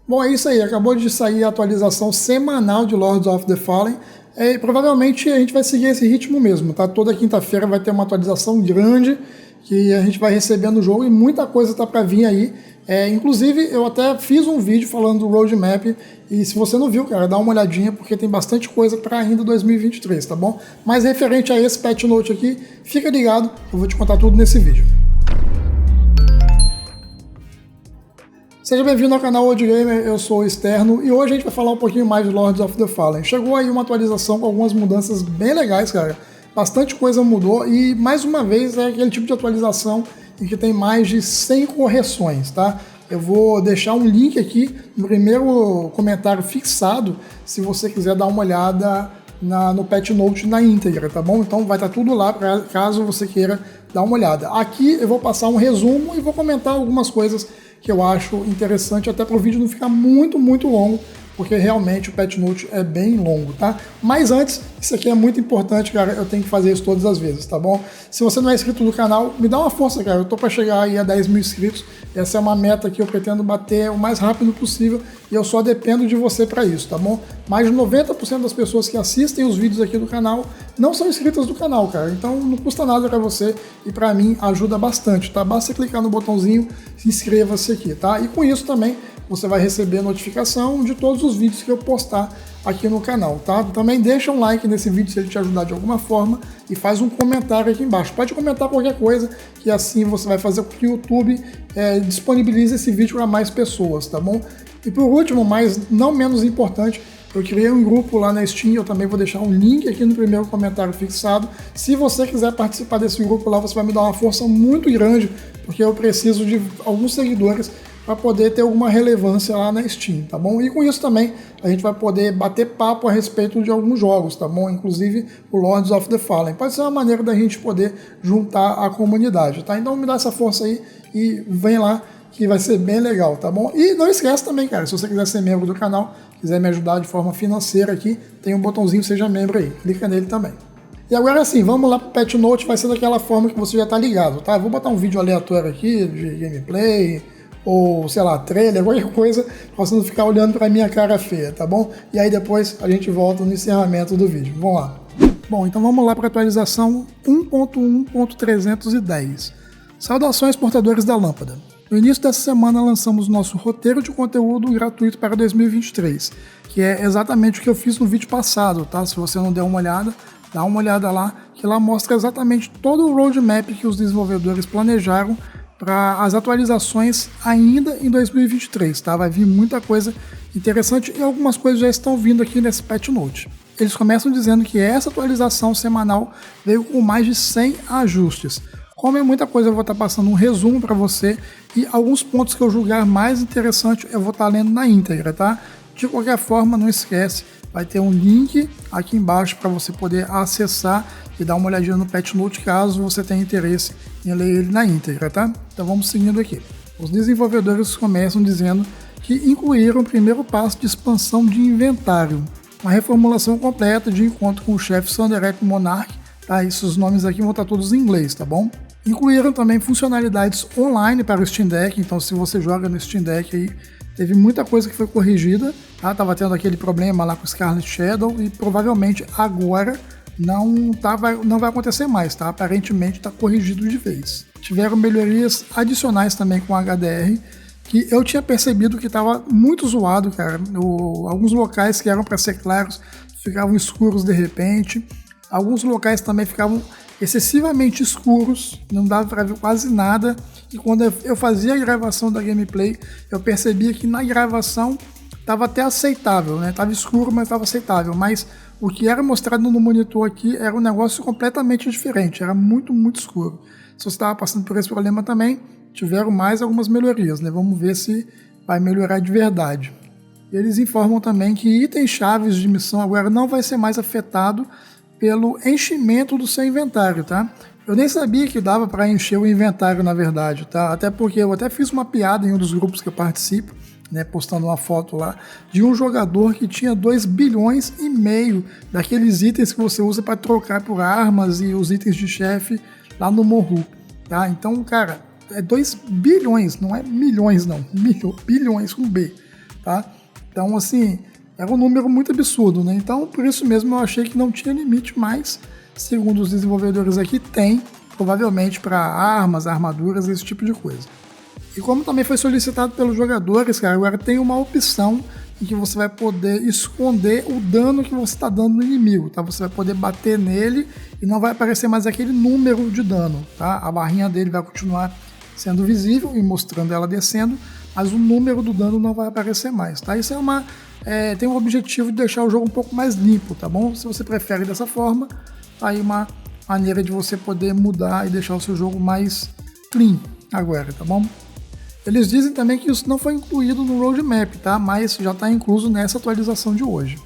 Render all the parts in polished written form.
Bom, é isso aí, acabou de sair a atualização semanal de Lords of the Fallen. E provavelmente a gente vai seguir esse ritmo mesmo, tá? Toda quinta-feira vai ter uma atualização grande que a gente vai recebendo o jogo e muita coisa tá para vir aí. Inclusive, eu até fiz um vídeo falando do roadmap e se você não viu, cara, dá uma olhadinha porque tem bastante coisa para ainda 2023, tá bom? Mas referente a esse patch note aqui, fica ligado, eu vou te contar tudo nesse vídeo. Seja bem-vindo ao canal Old Gamer, eu sou o Externo e hoje a gente vai falar um pouquinho mais de Lords of the Fallen. Chegou aí uma atualização com algumas mudanças bem legais, cara. Bastante coisa mudou e, mais uma vez, é aquele tipo de atualização em que tem mais de 100 correções, tá? Eu vou deixar um link aqui no primeiro comentário fixado se você quiser dar uma olhada no patch note na íntegra, tá bom? Então vai estar tudo lá caso você queira dar uma olhada. Aqui eu vou passar um resumo e vou comentar algumas coisas que eu acho interessante, até para o vídeo não ficar muito longo, porque realmente o patch note é bem longo, tá? Mas antes, isso aqui é muito importante, cara, eu tenho que fazer isso todas as vezes, tá bom? Se você não é inscrito no canal, me dá uma força, cara, eu tô para chegar aí a 10 mil inscritos, essa é uma meta que eu pretendo bater o mais rápido possível e eu só dependo de você para isso, tá bom? Mais de 90% das pessoas que assistem os vídeos aqui do canal não são inscritas do canal, cara, então não custa nada para você e para mim ajuda bastante, tá? Basta clicar no botãozinho, se inscreva-se aqui, tá? E com isso também você vai receber notificação de todos os vídeos que eu postar aqui no canal, tá? Também deixa um like nesse vídeo se ele te ajudar de alguma forma e faz um comentário aqui embaixo. Pode comentar qualquer coisa, que assim você vai fazer com que o YouTube disponibilize esse vídeo para mais pessoas, tá bom? E por último, mas não menos importante, eu criei um grupo lá na Steam, eu também vou deixar um link aqui no primeiro comentário fixado. Se você quiser participar desse grupo lá, você vai me dar uma força muito grande, porque eu preciso de alguns seguidores para poder ter alguma relevância lá na Steam, tá bom? E com isso também a gente vai poder bater papo a respeito de alguns jogos, tá bom? Inclusive o Lords of the Fallen. Pode ser uma maneira da gente poder juntar a comunidade, tá? Então me dá essa força aí e vem lá que vai ser bem legal, tá bom? E não esquece também, cara, se você quiser ser membro do canal, quiser me ajudar de forma financeira aqui, tem um botãozinho Seja Membro aí, clica nele também. E agora sim, vamos lá pro patch note, vai ser daquela forma que você já tá ligado, tá? Eu vou botar um vídeo aleatório aqui de gameplay, ou sei lá, trailer, qualquer coisa, pra você não ficar olhando pra minha cara feia, tá bom? E aí depois a gente volta no encerramento do vídeo. Vamos lá. Bom, então vamos lá para a atualização 1.1.310. Saudações portadores da lâmpada. No início dessa semana lançamos nosso roteiro de conteúdo gratuito para 2023, que é exatamente o que eu fiz no vídeo passado, tá? Se você não deu uma olhada, dá uma olhada lá, que lá mostra exatamente todo o roadmap que os desenvolvedores planejaram para as atualizações ainda em 2023, tá? Vai vir muita coisa interessante e algumas coisas já estão vindo aqui nesse patch note. Eles começam dizendo que essa atualização semanal veio com mais de 100 ajustes. Como é muita coisa, eu vou estar passando um resumo para você e alguns pontos que eu julgar mais interessante eu vou estar lendo na íntegra, tá? De qualquer forma, não esquece, vai ter um link aqui embaixo para você poder acessar e dar uma olhadinha no patch note caso você tenha interesse em ler ele na íntegra, tá? Então vamos seguindo aqui. Os desenvolvedores começam dizendo que incluíram o primeiro passo de expansão de inventário, uma reformulação completa de encontro com o chefe Thunderhead Monarch, tá? Esses nomes aqui vão estar todos em inglês, tá bom? Incluíram também funcionalidades online para o Steam Deck, então se você joga no Steam Deck aí, teve muita coisa que foi corrigida, tá? Tava tendo aquele problema lá com o Scarlet Shadow e provavelmente agora não vai acontecer mais, tá? Aparentemente está corrigido de vez. Tiveram melhorias adicionais também com o HDR, que eu tinha percebido que estava muito zoado, cara. Alguns locais que eram para ser claros ficavam escuros de repente. Alguns locais também ficavam excessivamente escuros, não dava para ver quase nada. E quando eu fazia a gravação da gameplay, eu percebia que na gravação estava até aceitável, né? Tava escuro, mas estava aceitável. Mas o que era mostrado no monitor aqui era um negócio completamente diferente, era muito escuro. Se você estava passando por esse problema também, tiveram mais algumas melhorias, né? Vamos ver se vai melhorar de verdade. Eles informam também que itens chaves de missão agora não vai ser mais afetado pelo enchimento do seu inventário, tá? Eu nem sabia que dava para encher o inventário, na verdade, tá? Até porque eu até fiz uma piada em um dos grupos que eu participo, né, postando uma foto lá, de um jogador que tinha 2,5 bilhões daqueles itens que você usa para trocar por armas e os itens de chefe lá no Morru, tá? Então, cara, é 2 bilhões, não é milhões não, bilhões com B, tá? Então, assim, era um número muito absurdo, né? Então, por isso mesmo eu achei que não tinha limite, mas, segundo os desenvolvedores aqui, tem, provavelmente para armas, armaduras, esse tipo de coisa. E como também foi solicitado pelos jogadores, cara, agora tem uma opção em que você vai poder esconder o dano que você está dando no inimigo, tá? Você vai poder bater nele e não vai aparecer mais aquele número de dano, tá? A barrinha dele vai continuar sendo visível e mostrando ela descendo, mas o número do dano não vai aparecer mais, tá? Isso tem um objetivo de deixar o jogo um pouco mais limpo, tá bom? Se você prefere dessa forma, tá aí uma maneira de você poder mudar e deixar o seu jogo mais clean agora, tá bom? Eles dizem também que isso não foi incluído no roadmap, tá? Mas já está incluso nessa atualização de hoje.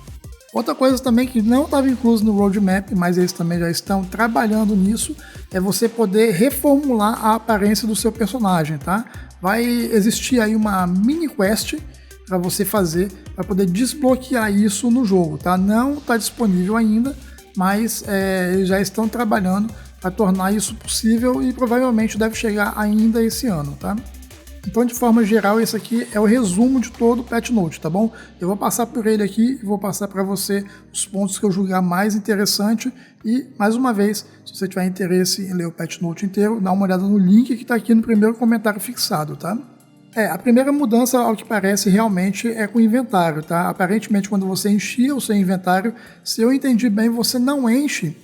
Outra coisa também que não estava incluso no roadmap, mas eles também já estão trabalhando nisso, é você poder reformular a aparência do seu personagem, tá? Vai existir aí uma mini quest para você fazer, para poder desbloquear isso no jogo, tá? Não está disponível ainda, mas eles já estão trabalhando para tornar isso possível e provavelmente deve chegar ainda esse ano, tá? Então, de forma geral, esse aqui é o resumo de todo o Patch Note, tá bom? Eu vou passar por ele aqui e vou passar para você os pontos que eu julgar mais interessante e, mais uma vez, se você tiver interesse em ler o Patch Note inteiro, dá uma olhada no link que está aqui no primeiro comentário fixado, tá? A primeira mudança, ao que parece, realmente é com o inventário, tá? Aparentemente, quando você enchia o seu inventário, se eu entendi bem, você não enche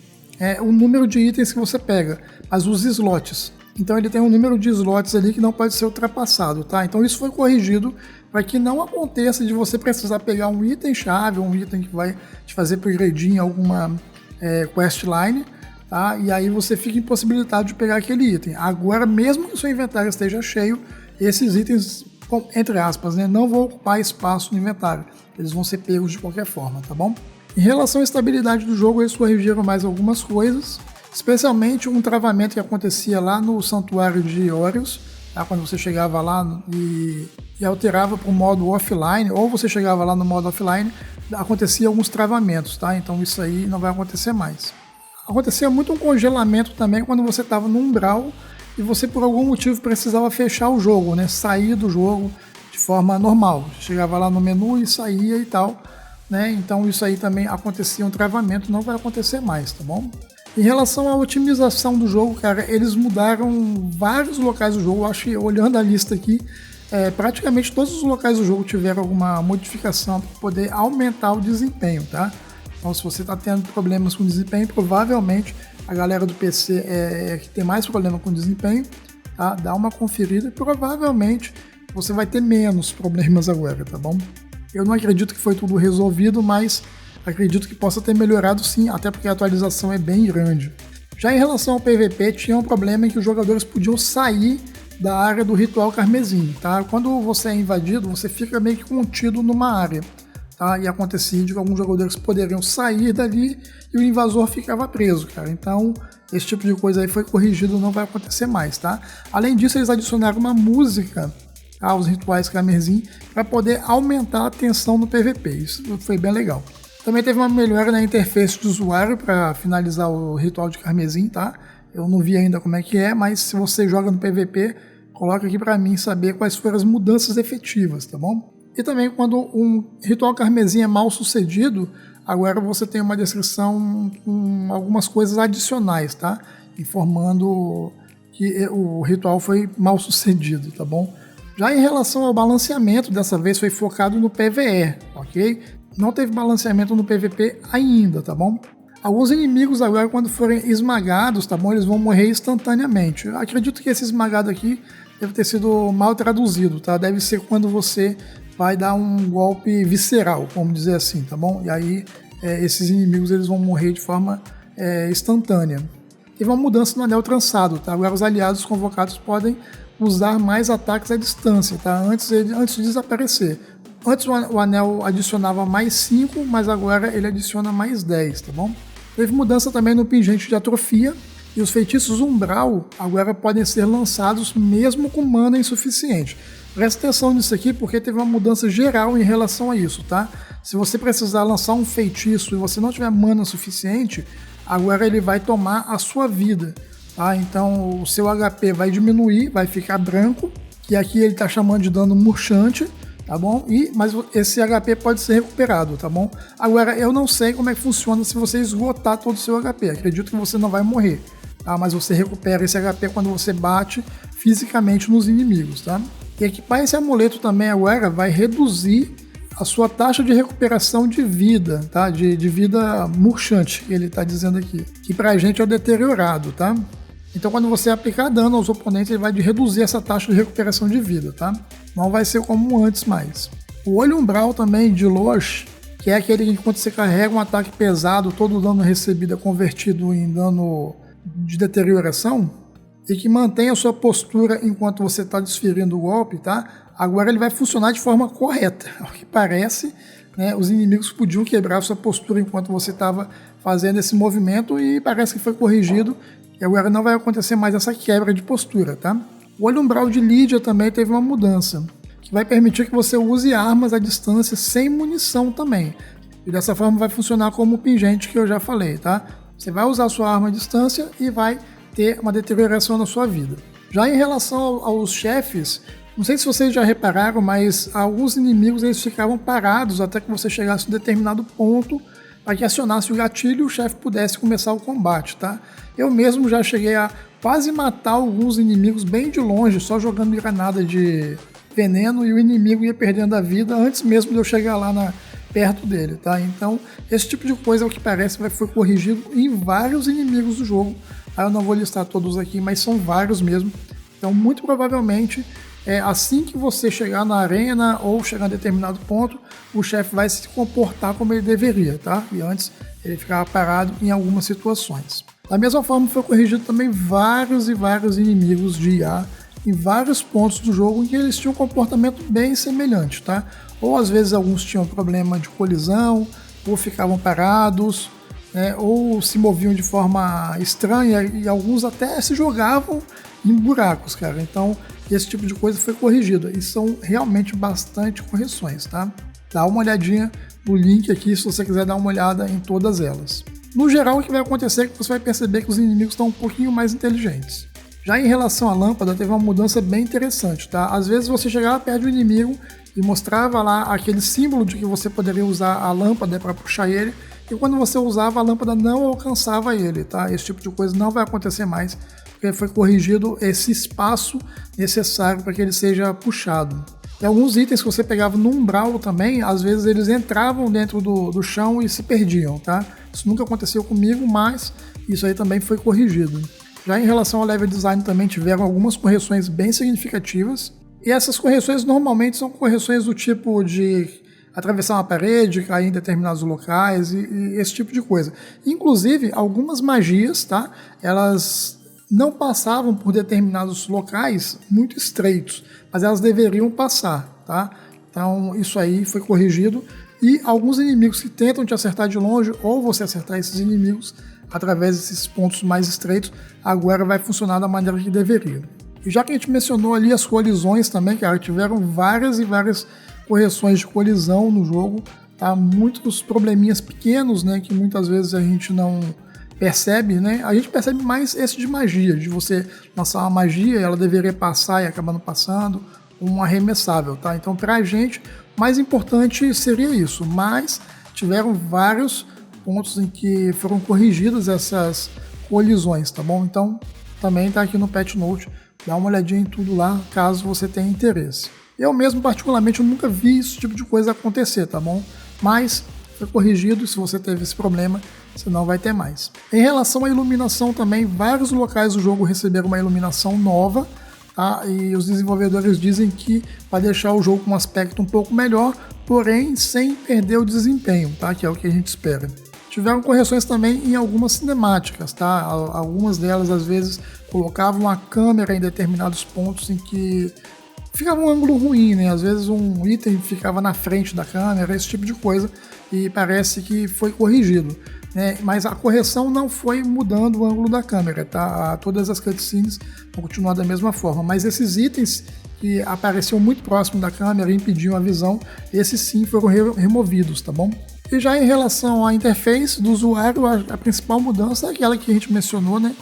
o número de itens que você pega, mas os slots. Então ele tem um número de slots ali que não pode ser ultrapassado, tá? Então isso foi corrigido para que não aconteça de você precisar pegar um item-chave, um item que vai te fazer progredir em alguma questline, tá? E aí você fica impossibilitado de pegar aquele item. Agora, mesmo que o seu inventário esteja cheio, esses itens, entre aspas, né, não vão ocupar espaço no inventário. Eles vão ser pegos de qualquer forma, tá bom? Em relação à estabilidade do jogo, eles corrigiram mais algumas coisas. Especialmente um travamento que acontecia lá no Santuário de Orius, tá? Quando você chegava lá e alterava para o modo offline, ou você chegava lá no modo offline, acontecia alguns travamentos, tá? Então isso aí não vai acontecer mais. Acontecia muito um congelamento também quando você estava no umbral e você por algum motivo precisava fechar o jogo, né? Sair do jogo de forma normal. Chegava lá no menu e saía e tal, né? Então isso aí também acontecia um travamento, não vai acontecer mais, tá bom? Em relação à otimização do jogo, cara, eles mudaram vários locais do jogo. Eu acho que, olhando a lista aqui, praticamente todos os locais do jogo tiveram alguma modificação para poder aumentar o desempenho, tá? Então, se você está tendo problemas com desempenho, provavelmente a galera do PC que tem mais problema com desempenho, tá? Dá uma conferida e provavelmente você vai ter menos problemas agora, tá bom? Eu não acredito que foi tudo resolvido, mas acredito que possa ter melhorado sim, até porque a atualização é bem grande. Já em relação ao PVP, tinha um problema em que os jogadores podiam sair da área do Ritual Carmesim, tá? Quando você é invadido, você fica meio que contido numa área, tá? E acontecia de que alguns jogadores poderiam sair dali e o invasor ficava preso, cara. Então, esse tipo de coisa aí foi corrigido, não vai acontecer mais, tá? Além disso, eles adicionaram uma música aos Rituais Carmesim para poder aumentar a tensão no PVP. Isso foi bem legal. Também teve uma melhora na interface do usuário para finalizar o Ritual de Carmesim, tá? Eu não vi ainda como é que é, mas se você joga no PVP, coloca aqui para mim saber quais foram as mudanças efetivas, tá bom? E também quando um Ritual Carmesim é mal sucedido, agora você tem uma descrição com algumas coisas adicionais, tá? Informando que o ritual foi mal sucedido, tá bom? Já em relação ao balanceamento, dessa vez foi focado no PvE, ok? Não teve balanceamento no PVP ainda, tá bom? Alguns inimigos agora, quando forem esmagados, tá bom? Eles vão morrer instantaneamente. Eu acredito que esse esmagado aqui deve ter sido mal traduzido, tá? Deve ser quando você vai dar um golpe visceral, vamos dizer assim, tá bom? E aí esses inimigos eles vão morrer de forma instantânea. Teve uma mudança no anel trançado, tá? Agora os aliados convocados podem usar mais ataques à distância, tá? Antes de desaparecer. Antes o anel adicionava mais 5, mas agora ele adiciona mais 10, tá bom? Teve mudança também no pingente de atrofia, e os feitiços umbral agora podem ser lançados mesmo com mana insuficiente. Presta atenção nisso aqui porque teve uma mudança geral em relação a isso, tá? Se você precisar lançar um feitiço e você não tiver mana suficiente, agora ele vai tomar a sua vida, tá? Então o seu HP vai diminuir, vai ficar branco, que aqui ele está chamando de dano murchante, tá bom? Mas esse HP pode ser recuperado, tá bom? Agora, eu não sei como é que funciona se você esgotar todo o seu HP. Acredito que você não vai morrer, tá? Mas você recupera esse HP quando você bate fisicamente nos inimigos, tá? E equipar esse amuleto também agora vai reduzir a sua taxa de recuperação de vida, tá? De vida murchante, que ele está dizendo aqui. Que pra gente é o deteriorado, tá? Então quando você aplicar dano aos oponentes, ele vai reduzir essa taxa de recuperação de vida, tá? Não vai ser como antes mais. O olho umbral também de Losh, que é aquele que quando você carrega um ataque pesado, todo o dano recebido é convertido em dano de deterioração, e que mantém a sua postura enquanto você está desferindo o golpe, tá? Agora ele vai funcionar de forma correta. Ao que parece, né, os inimigos podiam quebrar a sua postura enquanto você estava fazendo esse movimento e parece que foi corrigido. E agora não vai acontecer mais essa quebra de postura, tá? O olho umbral de Lydia também teve uma mudança, que vai permitir que você use armas à distância sem munição também. E dessa forma vai funcionar como o pingente que eu já falei, tá? Você vai usar a sua arma à distância e vai ter uma deterioração na sua vida. Já em relação aos chefes, não sei se vocês já repararam, mas alguns inimigos eles ficavam parados até que você chegasse a um determinado ponto para que acionasse o gatilho e o chefe pudesse começar o combate, tá? Eu mesmo já cheguei a quase matar alguns inimigos bem de longe, só jogando granada de veneno, e o inimigo ia perdendo a vida antes mesmo de eu chegar lá perto dele, tá? Então, esse tipo de coisa, ao que parece, foi corrigido em vários inimigos do jogo. Eu não vou listar todos aqui, mas são vários mesmo. Então, muito provavelmente, assim que você chegar na arena ou chegar a determinado ponto, o chefe vai se comportar como ele deveria, tá? E antes ele ficava parado em algumas situações. Da mesma forma, foi corrigido também vários e vários inimigos de IA em vários pontos do jogo em que eles tinham um comportamento bem semelhante, tá? Ou às vezes alguns tinham problema de colisão, ou ficavam parados, ou se moviam de forma estranha, e alguns até se jogavam em buracos, cara. Então, esse tipo de coisa foi corrigido, e são realmente bastante correções, tá? Dá uma olhadinha no link aqui se você quiser dar uma olhada em todas elas. No geral, o que vai acontecer é que você vai perceber que os inimigos estão um pouquinho mais inteligentes. Já em relação à lâmpada, teve uma mudança bem interessante, tá? Às vezes você chegava perto do inimigo e mostrava lá aquele símbolo de que você poderia usar a lâmpada para puxar ele, e quando você usava, a lâmpada não alcançava ele, tá? Esse tipo de coisa não vai acontecer mais, porque foi corrigido esse espaço necessário para que ele seja puxado. E alguns itens que você pegava no umbral também, às vezes eles entravam dentro do chão e se perdiam, tá? Isso nunca aconteceu comigo, mas isso aí também foi corrigido. Já em relação ao level design também tiveram algumas correções bem significativas, e essas correções normalmente são correções do tipo de atravessar uma parede, cair em determinados locais e esse tipo de coisa. Inclusive, algumas magias, tá? Elas não passavam por determinados locais muito estreitos, mas elas deveriam passar, tá? Então, isso aí foi corrigido, e alguns inimigos que tentam te acertar de longe, ou você acertar esses inimigos através desses pontos mais estreitos, agora vai funcionar da maneira que deveria. E já que a gente mencionou ali as colisões também, cara, tiveram várias e várias correções de colisão no jogo, tá? Muitos probleminhas pequenos, né, que muitas vezes a gente não percebe, né? A gente percebe mais esse de magia, de você lançar uma magia e ela deveria passar e acaba não passando, um arremessável, tá? Então, pra gente, o mais importante seria isso, mas tiveram vários pontos em que foram corrigidas essas colisões, tá bom? Então, também tá aqui no Patch Note, dá uma olhadinha em tudo lá, caso você tenha interesse. Eu mesmo, particularmente, eu nunca vi esse tipo de coisa acontecer, tá bom? Mas foi corrigido, se você teve esse problema, você não vai ter mais. Em relação à iluminação também, vários locais do jogo receberam uma iluminação nova, tá? E os desenvolvedores dizem que vai deixar o jogo com um aspecto um pouco melhor, porém sem perder o desempenho, tá? Que é o que a gente espera. Tiveram correções também em algumas cinemáticas, tá? Algumas delas, às vezes, colocavam a câmera em determinados pontos em que ficava um ângulo ruim, né? Às vezes um item ficava na frente da câmera, esse tipo de coisa, e parece que foi corrigido, né? Mas a correção não foi mudando o ângulo da câmera, tá? Todas as cutscenes vão continuar da mesma forma, mas esses itens que apareciam muito próximo da câmera e impediam a visão, esses sim foram removidos, tá bom? E já em relação à interface do usuário, a principal mudança é aquela que a gente mencionou, né?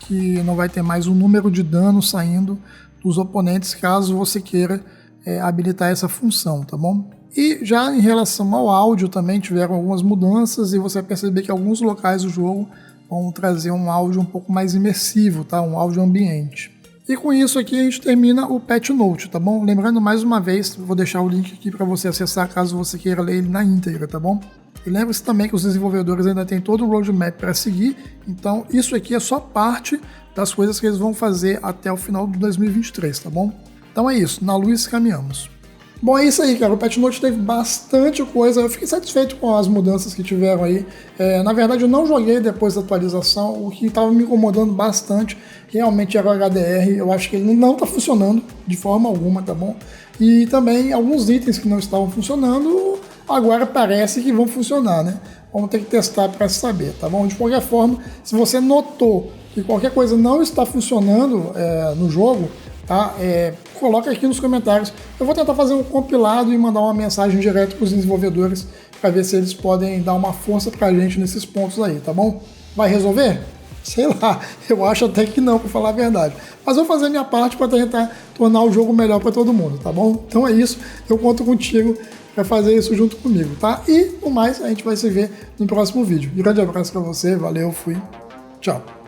Que não vai ter mais um número de dano saindo dos oponentes caso você queira habilitar essa função, tá bom? E já em relação ao áudio também tiveram algumas mudanças e você vai perceber que alguns locais do jogo vão trazer um áudio um pouco mais imersivo, tá? Um áudio ambiente. E com isso aqui a gente termina o Patch Note, tá bom? Lembrando mais uma vez, vou deixar o link aqui para você acessar caso você queira ler ele na íntegra, tá bom? E lembre-se também que os desenvolvedores ainda têm todo o roadmap para seguir, então isso aqui é só parte das coisas que eles vão fazer até o final de 2023, tá bom? Então é isso, na luz caminhamos. Bom, é isso aí, cara. O Patch Note teve bastante coisa. Eu fiquei satisfeito com as mudanças que tiveram aí. Na verdade, eu não joguei depois da atualização. O que estava me incomodando bastante realmente era o HDR. Eu acho que ele não está funcionando de forma alguma, tá bom? E também alguns itens que não estavam funcionando, agora parece que vão funcionar, né? Vamos ter que testar para saber, tá bom? De qualquer forma, se você notou que qualquer coisa não está funcionando no jogo, tá? Coloca aqui nos comentários. Eu vou tentar fazer um compilado e mandar uma mensagem direto para os desenvolvedores para ver se eles podem dar uma força para a gente nesses pontos aí, tá bom? Vai resolver? Sei lá, eu acho até que não, para falar a verdade. Mas eu vou fazer a minha parte para tentar tornar o jogo melhor para todo mundo, tá bom? Então é isso, eu conto contigo para fazer isso junto comigo, tá? E, no mais, a gente vai se ver no próximo vídeo. Um grande abraço para você, valeu, fui, tchau!